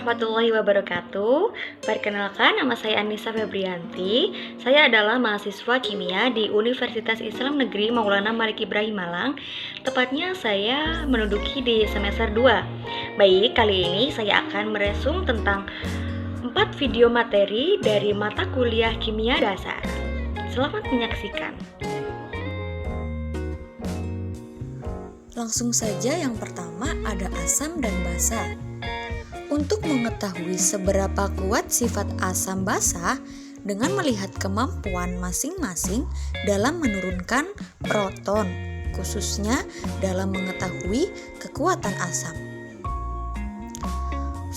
warahmatullahi wabarakatuh. Perkenalkan, nama saya Anissa Febrianti. Saya adalah mahasiswa kimia di Universitas Islam Negeri Maulana Malik Ibrahim Malang. Tepatnya saya menduduki di semester 2. Baik, kali ini saya akan meresum tentang 4 video materi dari mata kuliah kimia dasar. Selamat menyaksikan. Langsung saja yang pertama ada asam dan basa. Untuk mengetahui seberapa kuat sifat asam basa dengan melihat kemampuan masing-masing dalam menurunkan proton, khususnya dalam mengetahui kekuatan asam.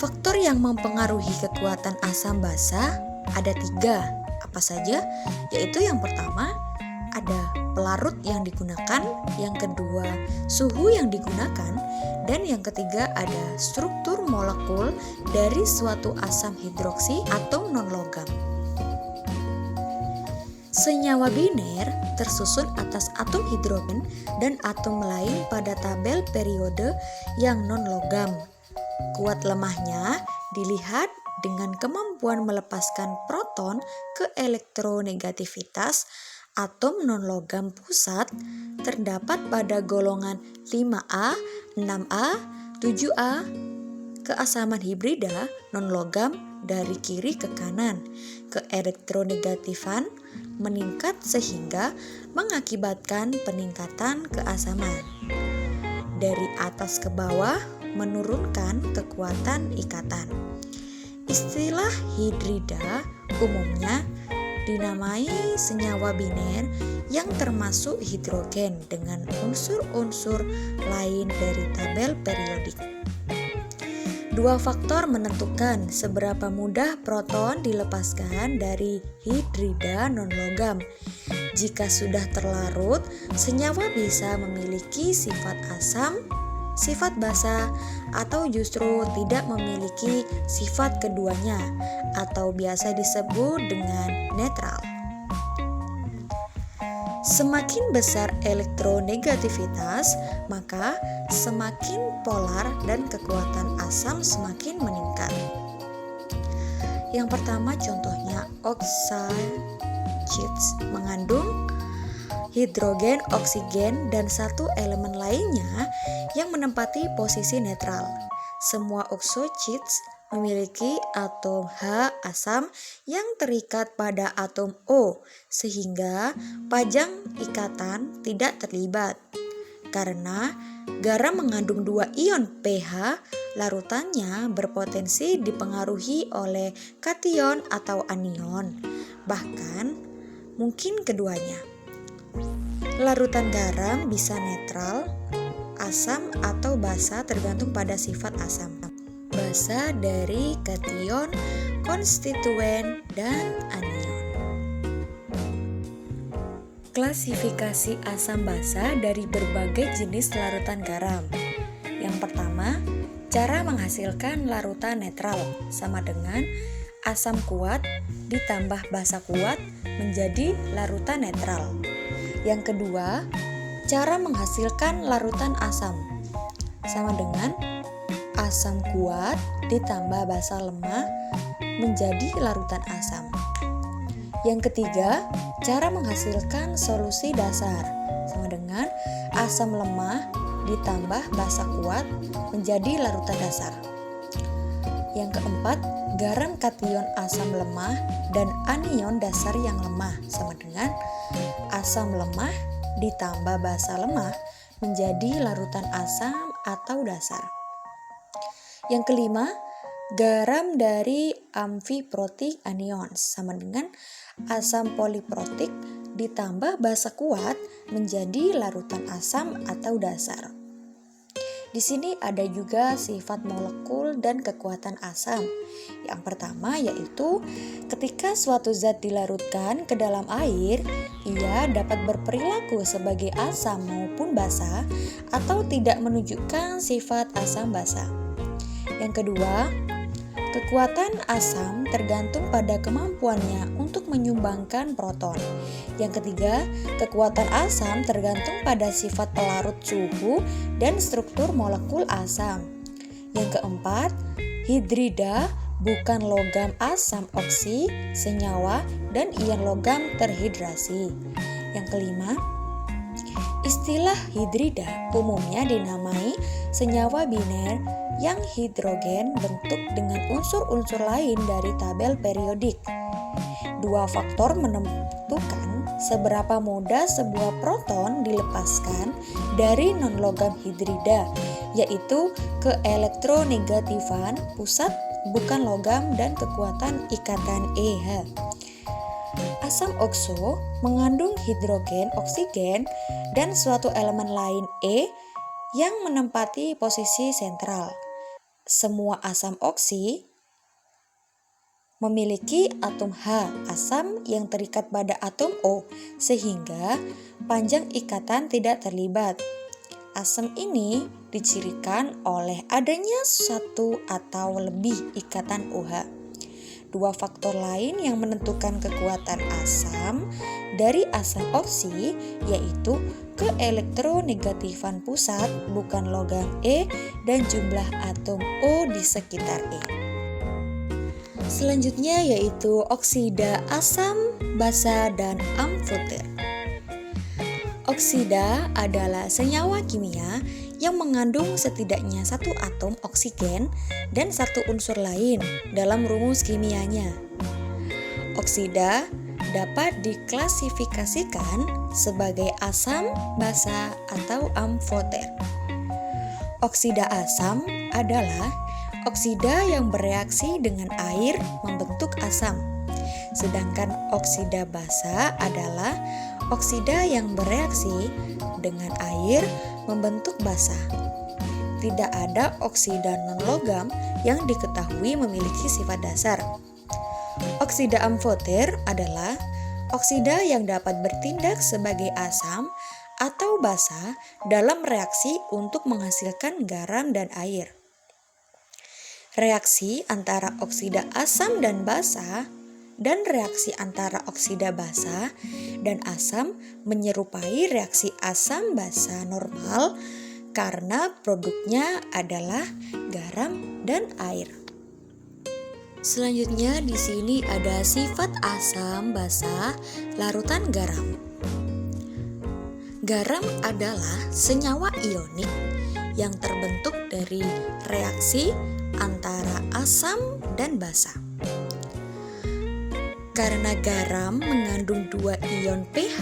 Faktor yang mempengaruhi kekuatan asam basa ada 3. Apa saja? Yaitu yang pertama ada pelarut yang digunakan, yang kedua suhu yang digunakan, dan yang ketiga ada struktur molekul dari suatu asam hidroksi atau non-logam. Senyawa biner tersusun atas atom hidrogen dan atom lain pada tabel periode yang non-logam. Kuat lemahnya dilihat dengan kemampuan melepaskan proton ke elektronegativitas. Atom non-logam pusat terdapat pada golongan 5A, 6A, 7A. Keasaman hibrida non-logam dari kiri ke kanan, ke elektronegatifan meningkat sehingga mengakibatkan peningkatan keasaman. Dari atas ke bawah menurunkan kekuatan ikatan. Istilah hidrida umumnya dinamai senyawa biner yang termasuk hidrogen dengan unsur-unsur lain dari tabel periodik. 2 faktor menentukan seberapa mudah proton dilepaskan dari hidrida non-logam. Jika sudah terlarut, senyawa bisa memiliki sifat asam, sifat basa, atau justru tidak memiliki sifat keduanya, atau biasa disebut dengan netral. Semakin besar elektronegativitas, maka semakin polar dan kekuatan asam semakin meningkat. Yang pertama contohnya oxide mengandung hidrogen, oksigen, dan satu elemen lainnya yang menempati posisi netral. Semua oxochids memiliki atom H asam yang terikat pada atom O, sehingga pajang ikatan tidak terlibat. Karena garam mengandung 2 ion pH, larutannya berpotensi dipengaruhi oleh kation atau anion, bahkan mungkin keduanya. Larutan garam bisa netral, asam atau basa tergantung pada sifat asam. Basa dari kation, konstituen, dan anion. Klasifikasi asam basa dari berbagai jenis larutan garam. Yang pertama, cara menghasilkan larutan netral sama dengan asam kuat ditambah basa kuat menjadi larutan netral. Yang kedua, cara menghasilkan larutan asam sama dengan asam kuat ditambah basa lemah menjadi larutan asam. Yang ketiga, cara menghasilkan solusi dasar sama dengan asam lemah ditambah basa kuat menjadi larutan dasar. Yang keempat, garam kation asam lemah dan anion dasar yang lemah sama dengan asam lemah ditambah basa lemah menjadi larutan asam atau dasar. Yang kelima, garam dari amfiprotik anions sama dengan asam poliprotik ditambah basa kuat menjadi larutan asam atau dasar. Di sini ada juga sifat molekul dan kekuatan asam. Yang pertama yaitu ketika suatu zat dilarutkan ke dalam air, ia dapat berperilaku sebagai asam maupun basa atau tidak menunjukkan sifat asam basa. Yang kedua, kekuatan asam tergantung pada kemampuannya untuk menyumbangkan proton. Yang ketiga, kekuatan asam tergantung pada sifat pelarut suhu dan struktur molekul asam. Yang keempat, hidrida bukan logam asam oksi, senyawa, dan ion logam terhidrasi. Yang kelima, istilah hidrida umumnya dinamai senyawa biner yang hidrogen bentuk dengan unsur-unsur lain dari tabel periodik. Dua faktor menentukan seberapa mudah sebuah proton dilepaskan dari non-logam hidrida, yaitu keelektronegatifan pusat bukan logam dan kekuatan ikatan EH. Asam okso mengandung hidrogen, oksigen, dan suatu elemen lain E yang menempati posisi sentral. Semua asam oksi memiliki atom H asam yang terikat pada atom O, sehingga panjang ikatan tidak terlibat. Asam ini dicirikan oleh adanya satu atau lebih ikatan OH. Dua faktor lain yang menentukan kekuatan asam dari asam oksi yaitu keelektronegatifan pusat bukan logam E dan jumlah atom O di sekitar E. Selanjutnya yaitu oksida asam basa dan amfoter. Oksida adalah senyawa kimia yang mengandung setidaknya satu atom oksigen dan satu unsur lain dalam rumus kimianya. Oksida dapat diklasifikasikan sebagai asam basa atau amfoter. Oksida asam adalah oksida yang bereaksi dengan air membentuk asam, sedangkan oksida basa adalah oksida yang bereaksi dengan air membentuk basa. Tidak ada oksida non-logam yang diketahui memiliki sifat dasar. Oksida amfoter adalah oksida yang dapat bertindak sebagai asam atau basa dalam reaksi untuk menghasilkan garam dan air. Reaksi antara oksida asam dan basa dan reaksi antara oksida basa dan asam menyerupai reaksi asam basa normal karena produknya adalah garam dan air. Selanjutnya di sini ada sifat asam basa larutan garam. Garam adalah senyawa ionik yang terbentuk dari reaksi antara asam dan basa. Karena garam mengandung 2 ion pH,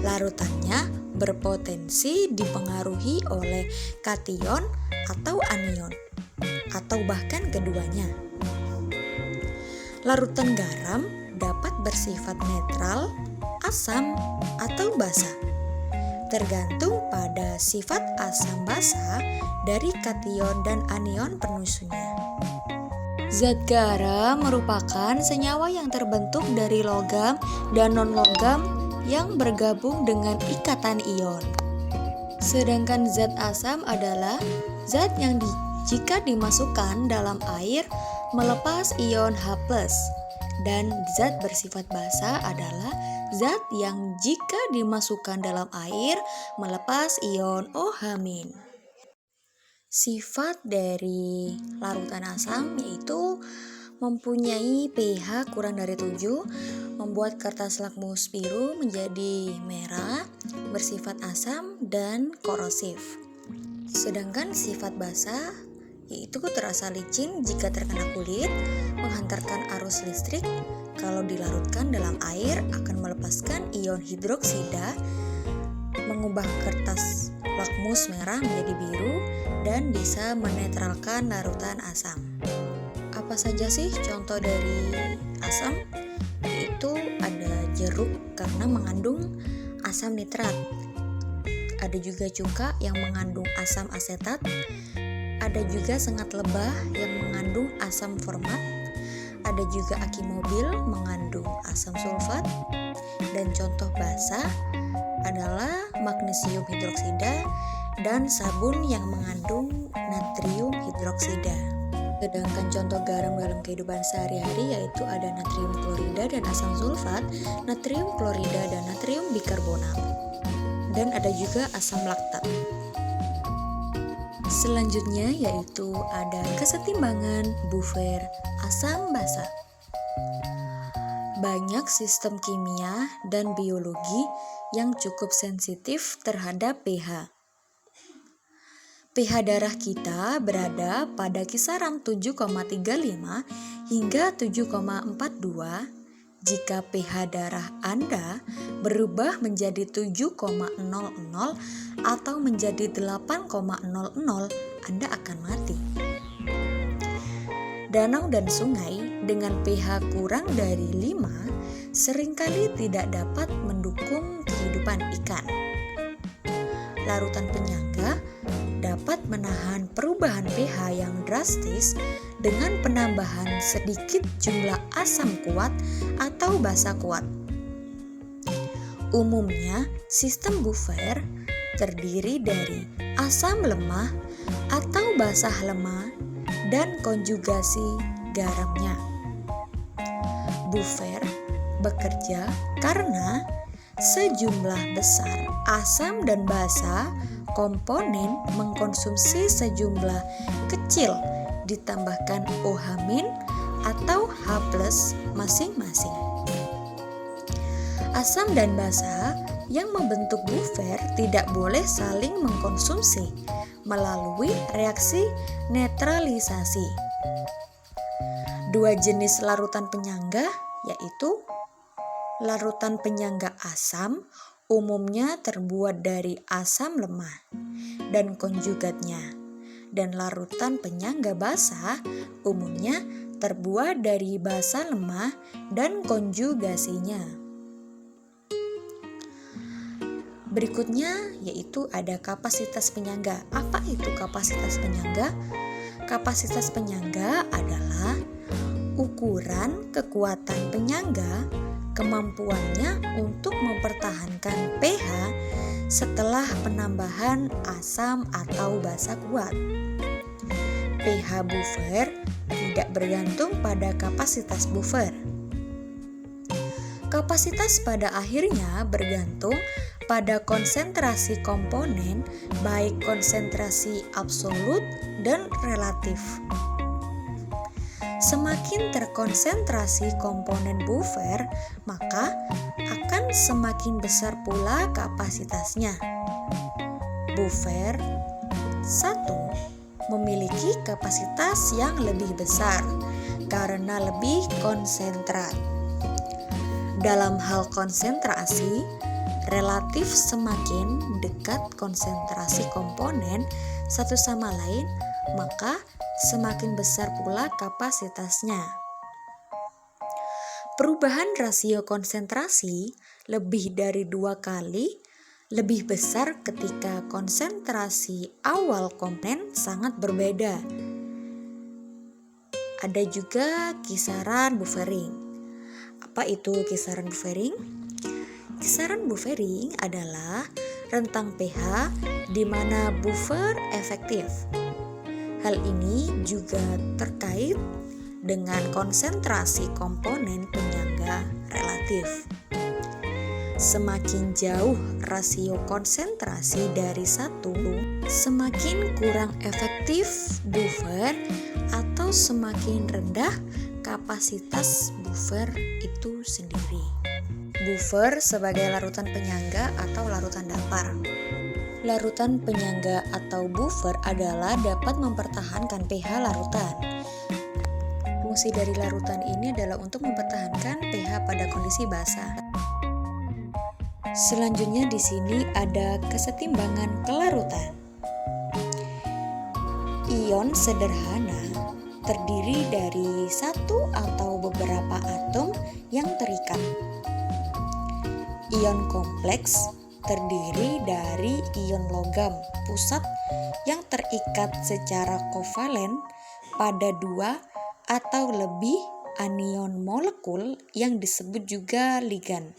larutannya berpotensi dipengaruhi oleh kation atau anion, atau bahkan keduanya. Larutan garam dapat bersifat netral, asam, atau basa, tergantung pada sifat asam basa dari kation dan anion penyusunnya. Zat garam merupakan senyawa yang terbentuk dari logam dan non-logam yang bergabung dengan ikatan ion. Sedangkan zat asam adalah zat yang jika dimasukkan dalam air melepas ion H+, dan zat bersifat basa adalah zat yang jika dimasukkan dalam air melepas ion OH-. Sifat dari larutan asam yaitu mempunyai pH kurang dari 7, membuat kertas lakmus biru menjadi merah, bersifat asam, dan korosif. Sedangkan sifat basa yaitu terasa licin jika terkena kulit, menghantarkan arus listrik, kalau dilarutkan dalam air akan melepaskan ion hidroksida, mengubah kertas lakmus merah menjadi biru, dan bisa menetralkan larutan asam. Apa saja sih contoh dari asam? Yaitu ada jeruk karena mengandung asam nitrat. Ada juga cuka yang mengandung asam asetat. Ada juga sengat lebah yang mengandung asam format. Ada juga aki mobil mengandung asam sulfat. Dan contoh basa adalah magnesium hidroksida dan sabun yang mengandung natrium hidroksida. Sedangkan contoh garam dalam kehidupan sehari-hari yaitu ada natrium klorida dan asam sulfat, natrium klorida dan natrium bikarbonat. Dan ada juga asam laktat. Selanjutnya yaitu ada kesetimbangan buffer asam basa. Banyak sistem kimia dan biologi yang cukup sensitif terhadap pH. pH darah kita berada pada kisaran 7,35 hingga 7,42. Jika pH darah Anda berubah menjadi 7,00 atau menjadi 8,00, Anda akan mati. Danau dan sungai dengan pH kurang dari 5 seringkali tidak dapat mendukung kehidupan ikan. Larutan penyangga dapat menahan perubahan pH yang drastis dengan penambahan sedikit jumlah asam kuat atau basa kuat. Umumnya, sistem buffer terdiri dari asam lemah atau basah lemah dan konjugasi garamnya. Buffer bekerja karena sejumlah besar asam dan basa komponen mengkonsumsi sejumlah kecil ditambahkan OH- atau H+ masing-masing. Asam dan basa yang membentuk buffer tidak boleh saling mengkonsumsi melalui reaksi netralisasi. Dua jenis larutan penyangga yaitu larutan penyangga asam umumnya terbuat dari asam lemah dan konjugatnya, dan larutan penyangga basa umumnya terbuat dari basa lemah dan konjugasinya. Berikutnya yaitu ada kapasitas penyangga. Apa itu kapasitas penyangga? Kapasitas penyangga adalah ukuran kekuatan penyangga, kemampuannya untuk mempertahankan pH setelah penambahan asam atau basa kuat. pH buffer tidak bergantung pada kapasitas buffer. Kapasitas pada akhirnya bergantung pada konsentrasi komponen, baik konsentrasi absolut dan relatif. Semakin terkonsentrasi komponen buffer, maka akan semakin besar pula kapasitasnya. Buffer 1 memiliki kapasitas yang lebih besar karena lebih konsentrat. Dalam hal konsentrasi, relatif semakin dekat konsentrasi komponen satu sama lain, maka semakin besar pula kapasitasnya. Perubahan rasio konsentrasi lebih dari 2 kali lebih besar ketika konsentrasi awal komponen sangat berbeda. Ada juga kisaran buffering. Apa itu kisaran buffering? Kisaran buffering adalah rentang pH di mana buffer efektif. Hal ini juga terkait dengan konsentrasi komponen penyangga relatif. Semakin jauh rasio konsentrasi dari 1, semakin kurang efektif buffer atau semakin rendah kapasitas buffer itu sendiri. Buffer sebagai larutan penyangga atau larutan datar. Larutan penyangga atau buffer adalah dapat mempertahankan pH larutan. Fungsi dari larutan ini adalah untuk mempertahankan pH pada kondisi basah. Selanjutnya di sini ada kesetimbangan kelarutan. Ion sederhana terdiri dari satu atau beberapa atom yang terikat. Ion kompleks terdiri dari ion logam pusat yang terikat secara kovalen pada 2 atau lebih anion molekul yang disebut juga ligan.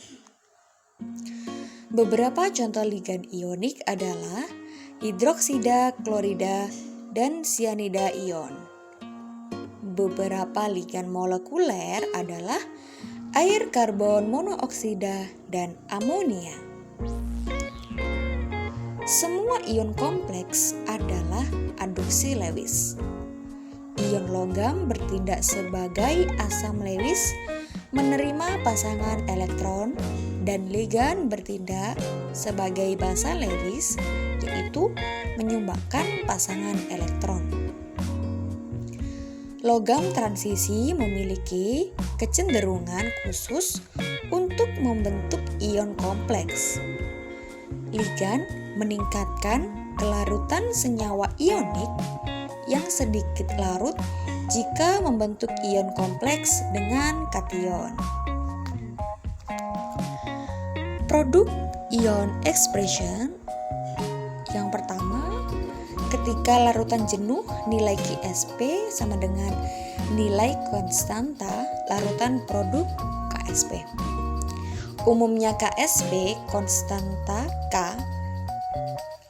Beberapa contoh ligan ionik adalah hidroksida, klorida, dan sianida ion. Beberapa ligan molekuler adalah air karbon monoksida dan amonia. Semua ion kompleks adalah aduksi Lewis. Ion logam bertindak sebagai asam Lewis, menerima pasangan elektron, dan ligan bertindak sebagai basa Lewis, yaitu menyumbangkan pasangan elektron. Logam transisi memiliki kecenderungan khusus untuk membentuk ion kompleks. Ligan meningkatkan kelarutan senyawa ionik yang sedikit larut jika membentuk ion kompleks dengan kation. Produk ion expression yang pertama, ketika larutan jenuh nilai Ksp sama dengan nilai konstanta larutan produk Ksp. Umumnya Ksp konstanta K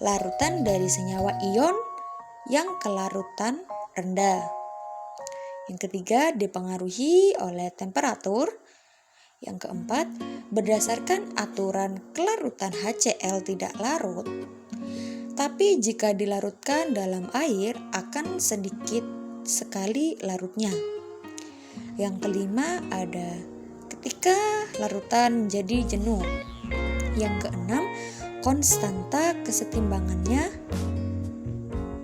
larutan dari senyawa ion yang kelarutan rendah. Yang ketiga, dipengaruhi oleh temperatur. Yang keempat, berdasarkan aturan kelarutan HCl tidak larut, tapi jika dilarutkan dalam air akan sedikit sekali larutnya. Yang kelima ada ketika larutan menjadi jenuh. Yang keenam, konstanta kesetimbangannya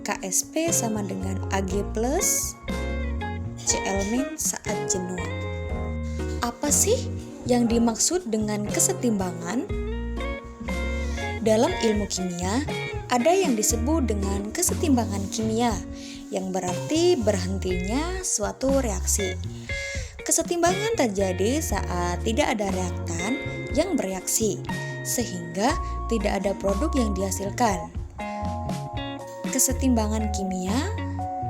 Ksp sama dengan Ag plus Cl- saat jenuh. Apa sih yang dimaksud dengan kesetimbangan? Dalam ilmu kimia, ada yang disebut dengan kesetimbangan kimia, yang berarti berhentinya suatu reaksi. Kesetimbangan terjadi saat tidak ada reaktan yang bereaksi, sehingga tidak ada produk yang dihasilkan. Kesetimbangan kimia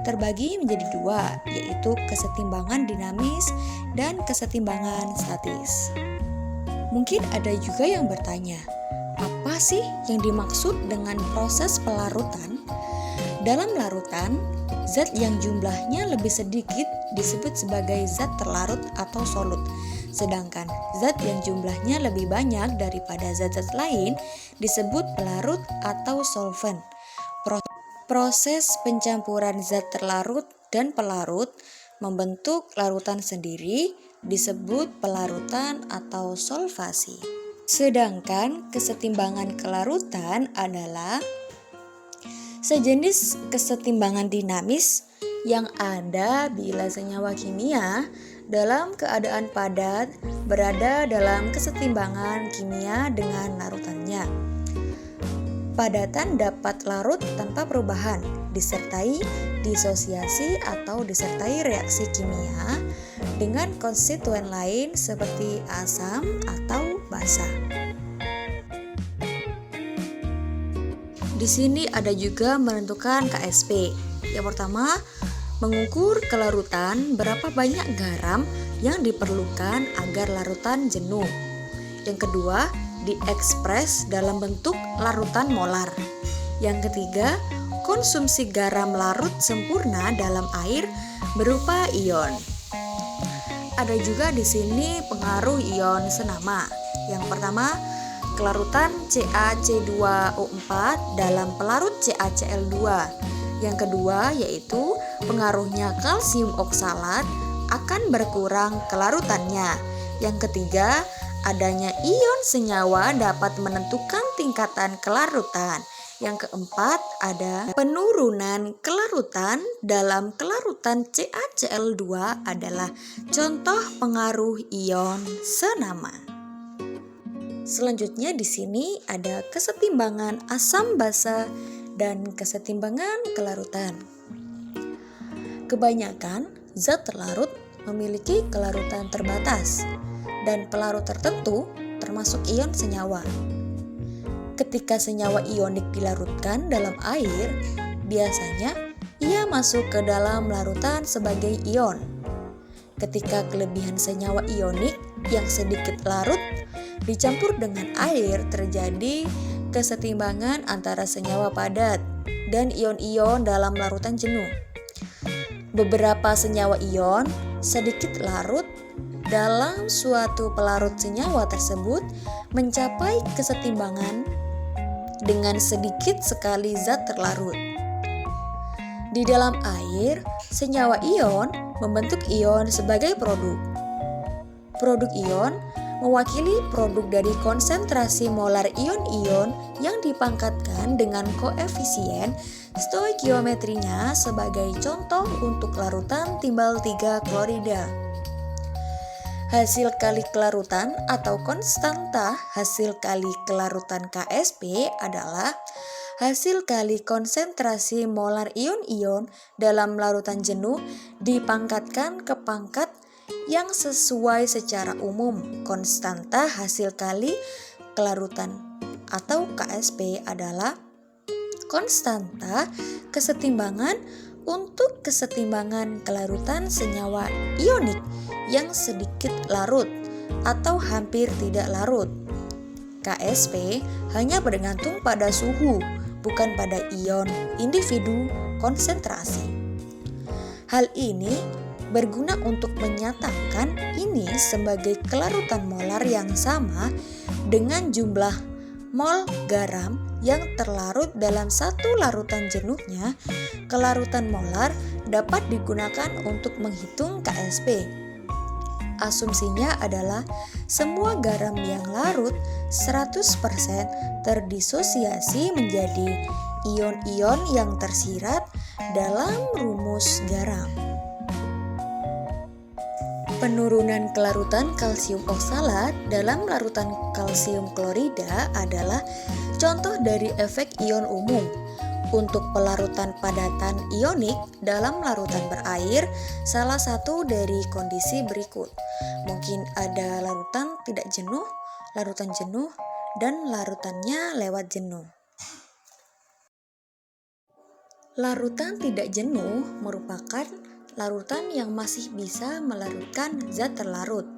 terbagi menjadi dua, yaitu kesetimbangan dinamis dan kesetimbangan statis. Mungkin ada juga yang bertanya, apa sih yang dimaksud dengan proses pelarutan? Dalam larutan, zat yang jumlahnya lebih sedikit disebut sebagai zat terlarut atau solut, sedangkan zat yang jumlahnya lebih banyak daripada zat-zat lain disebut pelarut atau solvent. Proses pencampuran zat terlarut dan pelarut membentuk larutan sendiri disebut pelarutan atau solvasi. Sedangkan kesetimbangan kelarutan adalah sejenis kesetimbangan dinamis yang ada bila senyawa kimia dalam keadaan padat berada dalam kesetimbangan kimia dengan larutannya. Padatan dapat larut tanpa perubahan, disertai disosiasi atau disertai reaksi kimia dengan konstituen lain seperti asam atau basa. Di sini ada juga menentukan Ksp. Yang pertama, mengukur kelarutan berapa banyak garam yang diperlukan agar larutan jenuh. Yang kedua, diekspres dalam bentuk larutan molar. Yang ketiga, konsumsi garam larut sempurna dalam air berupa ion. Ada juga di sini pengaruh ion senama. Yang pertama, kelarutan CaC2O4 dalam pelarut CaCl2. Yang kedua yaitu pengaruhnya kalsium oksalat akan berkurang kelarutannya. Yang ketiga, adanya ion senyawa dapat menentukan tingkatan kelarutan. Yang keempat, ada penurunan kelarutan dalam kelarutan CaCl2 adalah contoh pengaruh ion senama. Selanjutnya di sini ada kesetimbangan asam basa dan kesetimbangan kelarutan. Kebanyakan zat terlarut memiliki kelarutan terbatas dan pelarut tertentu termasuk ion senyawa. Ketika senyawa ionik dilarutkan dalam air, biasanya ia masuk ke dalam larutan sebagai ion. Ketika kelebihan senyawa ionik yang sedikit larut dicampur dengan air, terjadi kesetimbangan antara senyawa padat dan ion-ion dalam larutan jenuh. Beberapa senyawa ion sedikit larut dalam suatu pelarut senyawa tersebut mencapai kesetimbangan dengan sedikit sekali zat terlarut. Di dalam air, senyawa ion membentuk ion sebagai produk. Produk ion mewakili produk dari konsentrasi molar ion-ion yang dipangkatkan dengan koefisien stoikiometrinya sebagai contoh untuk larutan timbal 3 klorida. Hasil kali kelarutan atau konstanta hasil kali kelarutan KSP adalah hasil kali konsentrasi molar ion-ion dalam larutan jenuh dipangkatkan ke pangkat yang sesuai secara umum. Konstanta hasil kali kelarutan atau KSP adalah konstanta kesetimbangan untuk kesetimbangan kelarutan senyawa ionik yang sedikit larut atau hampir tidak larut. KSP hanya bergantung pada suhu, bukan pada ion individu konsentrasi. Hal ini berguna untuk menyatakan ini sebagai kelarutan molar yang sama dengan jumlah mol garam yang terlarut dalam satu larutan jenuhnya. Kelarutan molar dapat digunakan untuk menghitung KSP. Asumsinya adalah semua garam yang larut 100% terdisosiasi menjadi ion-ion yang tersirat dalam rumus garam. Penurunan kelarutan kalsium oksalat dalam larutan kalsium klorida adalah contoh dari efek ion umum. Untuk pelarutan padatan ionik dalam larutan berair, salah satu dari kondisi berikut. Mungkin ada larutan tidak jenuh, larutan jenuh, dan larutannya lewat jenuh. Larutan tidak jenuh merupakan larutan yang masih bisa melarutkan zat terlarut.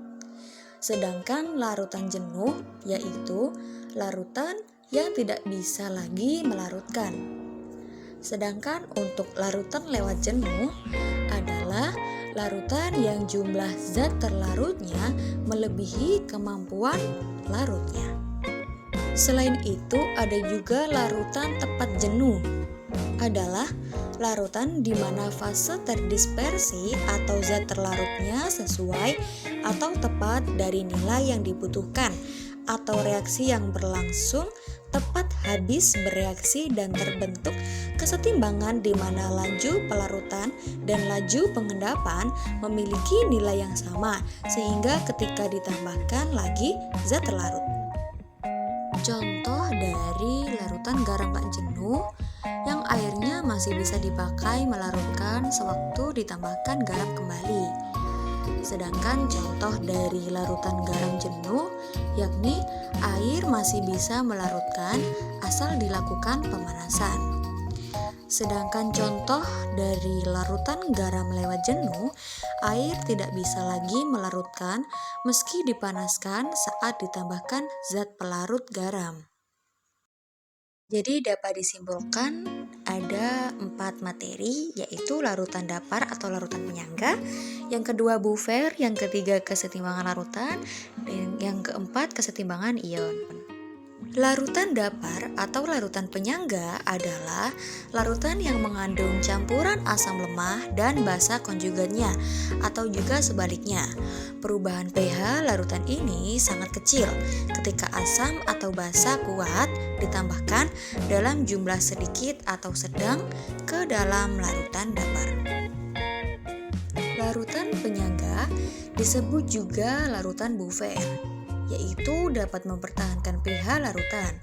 Sedangkan larutan jenuh yaitu larutan yang tidak bisa lagi melarutkan. Sedangkan untuk larutan lewat jenuh adalah larutan yang jumlah zat terlarutnya melebihi kemampuan larutnya. Selain itu ada juga larutan tepat jenuh. Adalah larutan di mana fase terdispersi atau zat terlarutnya sesuai atau tepat dari nilai yang dibutuhkan, atau reaksi yang berlangsung tepat habis bereaksi dan terbentuk kesetimbangan di mana laju pelarutan dan laju pengendapan memiliki nilai yang sama sehingga ketika ditambahkan lagi zat terlarut. Contoh dari larutan garam tak jenuh yang airnya masih bisa dipakai melarutkan sewaktu ditambahkan garam kembali. Sedangkan contoh dari larutan garam jenuh yakni air masih bisa melarutkan asal dilakukan pemanasan. Sedangkan contoh dari larutan garam lewat jenuh, air tidak bisa lagi melarutkan meski dipanaskan saat ditambahkan zat pelarut garam. Jadi dapat disimpulkan ada 4 materi, yaitu larutan dapar atau larutan penyangga, yang kedua buffer, yang ketiga kesetimbangan larutan, dan yang keempat kesetimbangan ion. Larutan dapar atau larutan penyangga adalah larutan yang mengandung campuran asam lemah dan basa konjugatnya, atau juga sebaliknya. Perubahan pH larutan ini sangat kecil ketika asam atau basa kuat ditambahkan dalam jumlah sedikit atau sedang ke dalam larutan dapar. Larutan penyangga disebut juga larutan buffer, yaitu dapat mempertahankan pH larutan.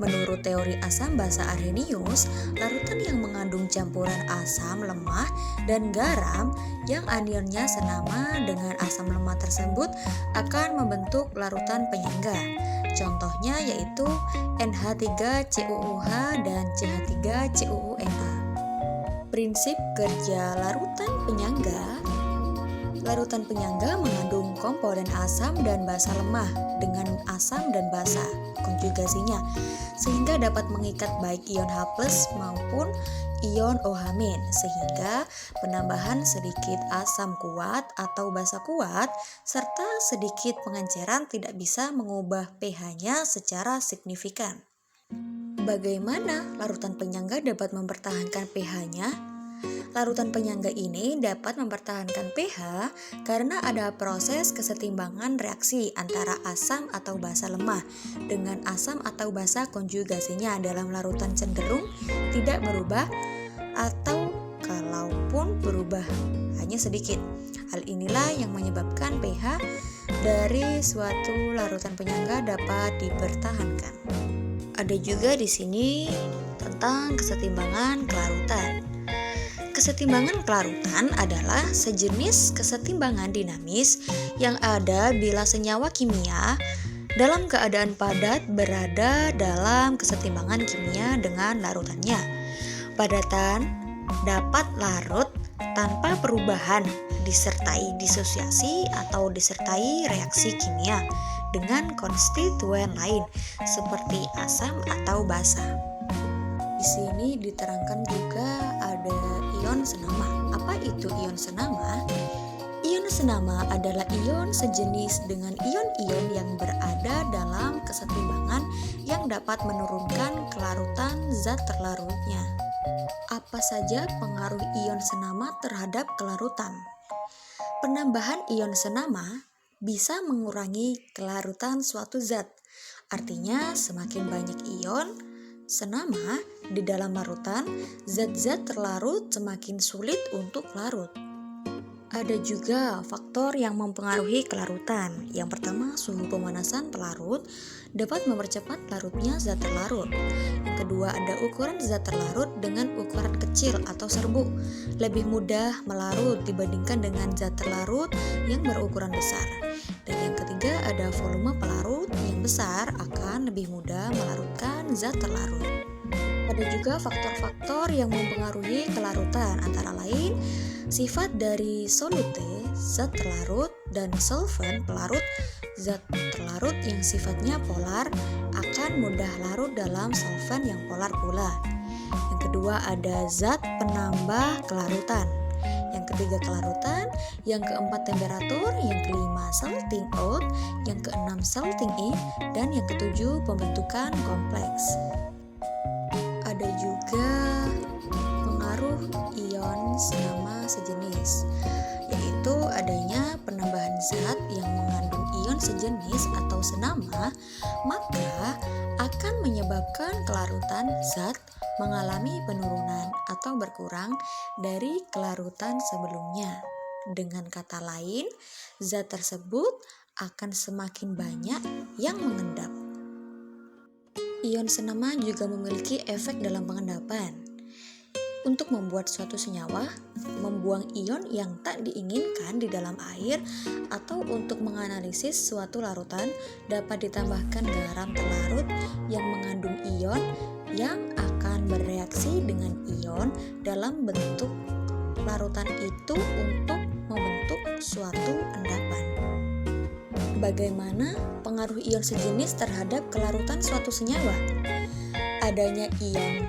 Menurut teori asam basa Arrhenius, larutan yang mengandung campuran asam lemah dan garam yang anionnya senama dengan asam lemah tersebut akan membentuk larutan penyangga. Contohnya yaitu NH3CuOH dan CH3CuONa. Prinsip kerja larutan penyangga. Larutan penyangga mengandung komponen asam dan basa lemah dengan asam dan basa konjugasinya, sehingga dapat mengikat baik ion H+ maupun ion OH-, sehingga penambahan sedikit asam kuat atau basa kuat serta sedikit pengenceran tidak bisa mengubah pH-nya secara signifikan. Bagaimana larutan penyangga dapat mempertahankan pH-nya? Larutan penyangga ini dapat mempertahankan pH karena ada proses kesetimbangan reaksi antara asam atau basa lemah dengan asam atau basa konjugasinya dalam larutan cenderung tidak berubah atau kalaupun berubah hanya sedikit. Hal inilah yang menyebabkan pH dari suatu larutan penyangga dapat dipertahankan. Ada juga di sini tentang kesetimbangan kelarutan. Kesetimbangan kelarutan adalah sejenis kesetimbangan dinamis yang ada bila senyawa kimia dalam keadaan padat berada dalam kesetimbangan kimia dengan larutannya. Padatan dapat larut tanpa perubahan disertai disosiasi atau disertai reaksi kimia dengan konstituen lain seperti asam atau basa. Di sini diterangkan juga ada ion senama. Apa itu ion senama? Ion senama adalah ion sejenis dengan ion-ion yang berada dalam kesetimbangan yang dapat menurunkan kelarutan zat terlarutnya. Apa saja pengaruh ion senama terhadap kelarutan? Penambahan ion senama bisa mengurangi kelarutan suatu zat. Artinya semakin banyak ion senama di dalam larutan, zat-zat terlarut semakin sulit untuk larut. Ada juga faktor yang mempengaruhi kelarutan. Yang pertama, suhu pemanasan pelarut dapat mempercepat larutnya zat terlarut. Yang kedua, ada ukuran zat terlarut dengan ukuran kecil atau serbuk. Lebih mudah melarut dibandingkan dengan zat terlarut yang berukuran besar. Dan yang ketiga, ada volume pelarut yang besar akan lebih mudah melarutkan zat terlarut. Ada juga faktor-faktor yang mempengaruhi kelarutan, antara lain sifat dari solute, zat terlarut, dan solvent pelarut. Zat terlarut yang sifatnya polar akan mudah larut dalam solvent yang polar pula. Yang kedua, ada zat penambah kelarutan. Yang ketiga, kelarutan. Yang keempat, temperatur. Yang kelima, salting out. Yang keenam, salting in. Dan yang ketujuh, pembentukan kompleks. Ada juga pengaruh ion senama sejenis, yaitu adanya penambahan zat yang mengandung ion sejenis atau senama, maka akan menyebabkan kelarutan zat mengalami penurunan atau berkurang dari kelarutan sebelumnya. Dengan kata lain, zat tersebut akan semakin banyak yang mengendap. Ion senama juga memiliki efek dalam pengendapan. Untuk membuat suatu senyawa, membuang ion yang tak diinginkan di dalam air, atau untuk menganalisis suatu larutan, dapat ditambahkan garam terlarut yang mengandung ion yang akan bereaksi dengan ion dalam bentuk larutan itu untuk membentuk suatu endapan. Bagaimana pengaruh ion sejenis terhadap kelarutan suatu senyawa? Adanya ion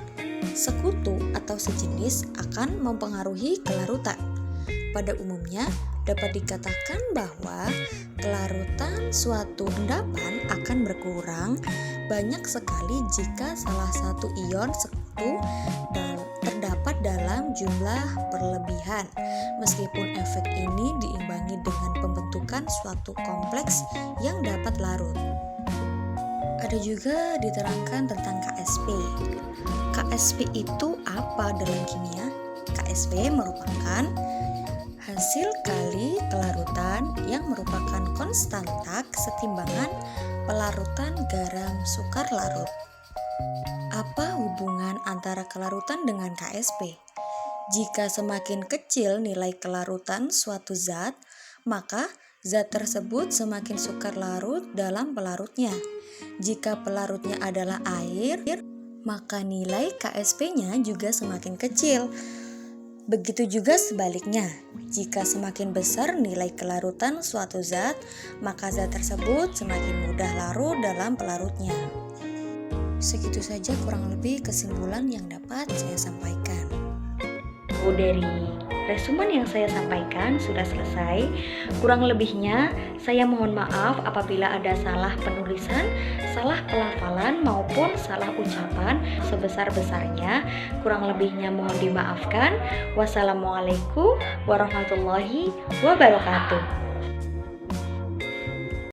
sekutu atau sejenis akan mempengaruhi kelarutan. Pada umumnya, dapat dikatakan bahwa kelarutan suatu endapan akan berkurang banyak sekali jika salah satu ion sekutu terdapat dalam jumlah berlebihan, meskipun efek ini diimbangi dengan pembentukan suatu kompleks yang dapat larut. Ada juga diterangkan tentang KSP. KSP itu apa dalam kimia? KSP merupakan hasil kali kelarutan yang merupakan konstanta kesetimbangan pelarutan garam sukar larut. Apa hubungan antara kelarutan dengan KSP? Jika semakin kecil nilai kelarutan suatu zat, maka zat tersebut semakin sukar larut dalam pelarutnya. Jika pelarutnya adalah air, maka nilai KSP-nya juga semakin kecil. Begitu juga sebaliknya, jika semakin besar nilai kelarutan suatu zat, maka zat tersebut semakin mudah larut dalam pelarutnya. Segitu saja kurang lebih kesimpulan yang dapat saya sampaikan. Dari resumen yang saya sampaikan sudah selesai. Kurang lebihnya, saya mohon maaf apabila ada salah penulisan, salah pelafalan maupun salah ucapan sebesar-besarnya. Kurang lebihnya mohon dimaafkan. Wassalamualaikum warahmatullahi wabarakatuh.